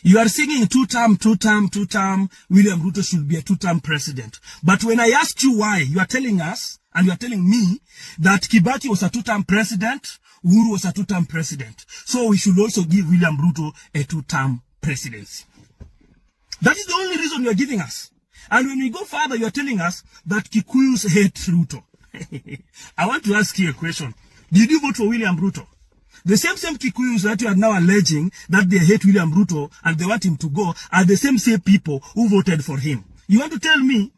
You are singing two-term. William Ruto should be a two-term president. But when I asked you why, you are telling us, and you are telling me, that Kibaki was a two-term president, Uhuru was a two-term president. So we should also give William Ruto a two-term presidency. That is the only reason you are giving us. And when we go further, you are telling us that Kikuyus hate Ruto. I want to ask you a question. Did you vote for William Ruto? The same Kikuyus that you are now alleging that they hate William Ruto and they want him to go are the same people who voted for him. You want to tell me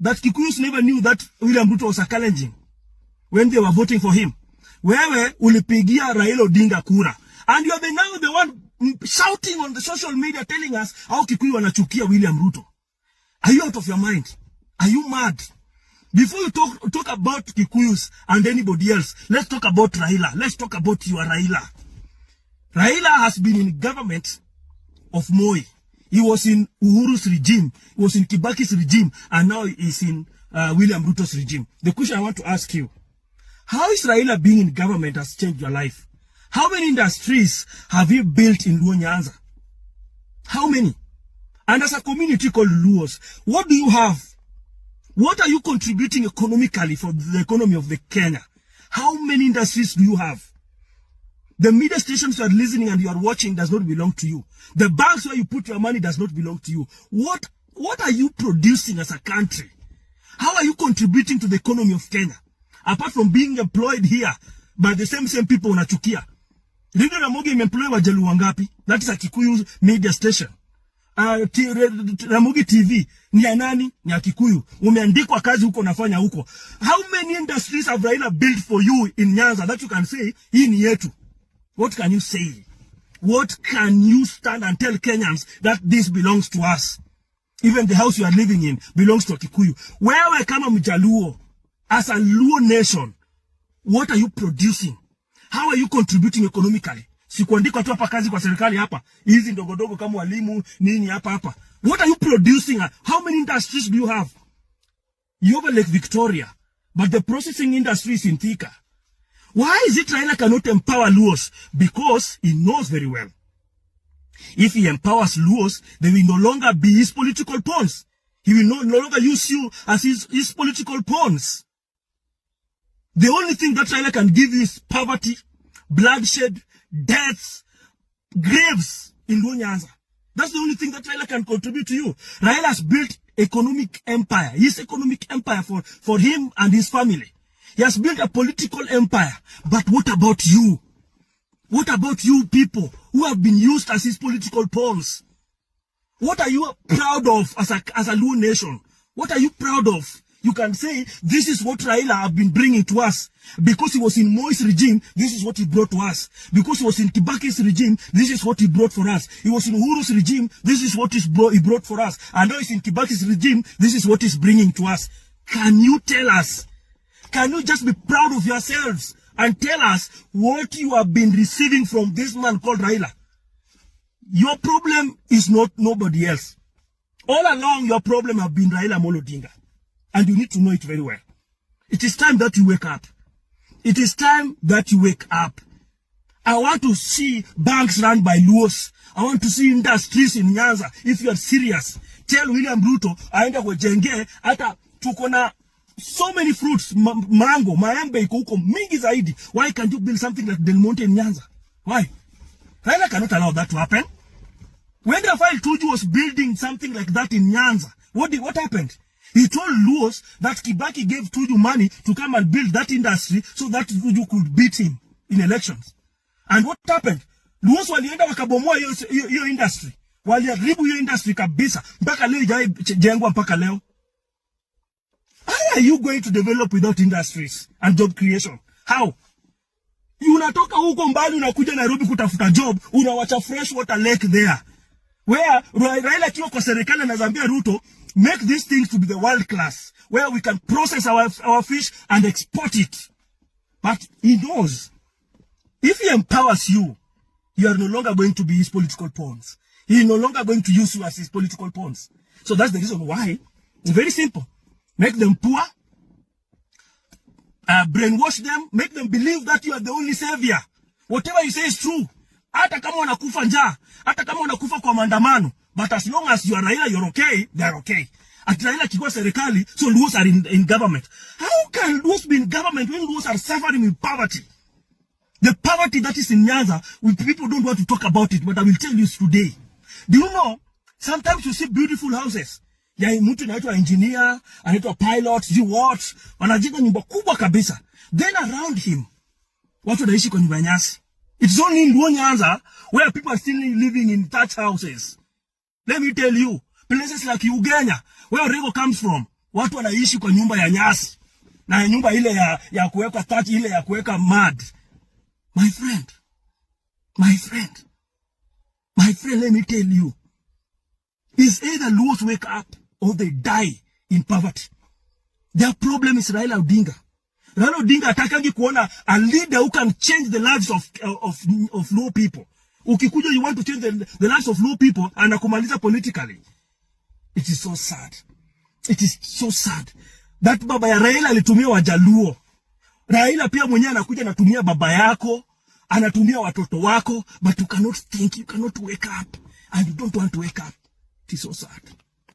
that Kikuyus never knew that William Ruto was a challenging when they were voting for him? Wewe ulipigia Raila Odinga kura. And you are now the one shouting on the social media telling us how Kikuyu wanachukia William Ruto. Are you out of your mind? Are you mad? Before you talk about Kikuyus and anybody else, let's talk about Raila. Let's talk about your Raila. Raila has been in government of Moi. He was in Uhuru's regime. He was in Kibaki's regime. And now he is in William Ruto's regime. The question I want to ask you, how is Raila being in government has changed your life? How many industries have you built in Luo Nyanza? How many? And as a community called Luos, what do you have? What are you contributing economically for the economy of the Kenya? How many industries do you have? The media stations you are listening and you are watching does not belong to you. The banks where you put your money does not belong to you. What are you producing as a country? How are you contributing to the economy of Kenya? Apart from being employed here by the same people unachukia. Radio Ramogi employed Wajaluo wangapi? That is a Kikuyu media station. Ramogi TV ni ya nani? Ni ya Kikuyu. Umeandikwa kazi huko nafanya huko. How many industries have Raila built for you in Nyanza that you can say hii ni yetu? What can you say? What can you stand and tell Kenyans that this belongs to us? Even the house you are living in belongs to Kikuyu. Wewe kama Mjaluo, as a Luo nation, what are you producing? How are you contributing economically? Sikuandikwa tu hapa kazi kwa serikali hapa. Hizi ndogodogo kama walimu nini hapa. What are you producing? How many industries do you have? You have Lake Victoria, but the processing industry is in Thika. Why is it Raila cannot empower Luos? Because he knows very well. If he empowers Luos, they will no longer be his political pawns. He will no longer use you as his political pawns. The only thing that Raila can give is poverty, bloodshed, deaths, graves in Luo Nyanza. That's the only thing that Raila can contribute to you. Raila has built economic empire. His economic empire for him and his family. He has built a political empire. But what about you? What about you people who have been used as his political pawns? What are you proud of as a Luo nation? What are you proud of? You can say, this is what Raila have been bringing to us. Because he was in Moi's regime, this is what he brought to us. Because he was in Kibaki's regime, this is what he brought for us. He was in Uhuru's regime, this is what he brought for us. And now he's in Kibaki's regime, this is what he's bringing to us. Can you tell us? Can you just be proud of yourselves and tell us what you have been receiving from this man called Raila? Your problem is not nobody else. All along, your problem have been Raila Amolo Odinga. And you need to know it very well. It is time that you wake up. It is time that you wake up. I want to see banks run by Luos. I want to see industries in Nyanza. If you are serious, tell William Ruto, aenda kujenge, hata tuko na so many fruits, mango, maembe iko huko mingi zaidi. Why can't you build something like Del Monte in Nyanza? Why? Raila cannot allow that to happen. When Rafael Tuju was building something like that in Nyanza, what happened? He told Luos that Kibaki gave Tuju money to come and build that industry so that Tuju could beat him in elections. And what happened? Luos walienda wakabomoa hiyo industry. Waliharibu hiyo industry kabisa. Mpaka leo haijajengwa mpaka leo. How are you going to develop without industries and job creation? How? Unatoka huko mbali unakuja Nairobi kutafuta job, unawacha freshwater lake there. Where Raila kiwa kwa serikali anazambia Ruto, make these things to be the world class, where we can process our fish and export it. But he knows, if he empowers you, you are no longer going to be his political pawns. He is no longer going to use you as his political pawns. So that's the reason why. It's very simple. Make them poor, brainwash them, make them believe that you are the only savior. Whatever you say is true. Hata kama wanakufa njaa, hata kama wanakufa kwa maandamano, but as long as you are Raila, you're okay, they are okay. At Raila kikuwa serikali, so Luos are in government. How can Luos be in government when Luos are suffering with poverty? The poverty that is in Nyanza, people don't want to talk about it, but I will tell you today. Do you know, sometimes you see beautiful houses. Ya mtu anaitwa engineer, anaitwa pilot, you what, wanajenga nyumba kubwa kabisa. Then around him, watu wanaishi kwa nyumba nyasi. It's only in Nyanza where people are still living in thatch houses. Let me tell you, places like Ugenya, where Rego comes from, watu wanaishi kwa nyumba ya nyasi. Na nyumba ile ya kuweka thatch, ile ya kuweka mud. My friend, let me tell you, is either Luos wake up or they die in poverty. Their problem is Raila Odinga. Raila Odinga atakangi kuona a leader who can change the lives of low people. Ukikuja, you want to change the lives of low people, anakumaliza politically. It is so sad. It is so sad. That baba ya Raila alitumia Wajaluo. Raila pia mwenyewe anakuja anatumia baba yako, anatumia watoto wako, but you cannot think, you cannot wake up, and you don't want to wake up. It is so sad.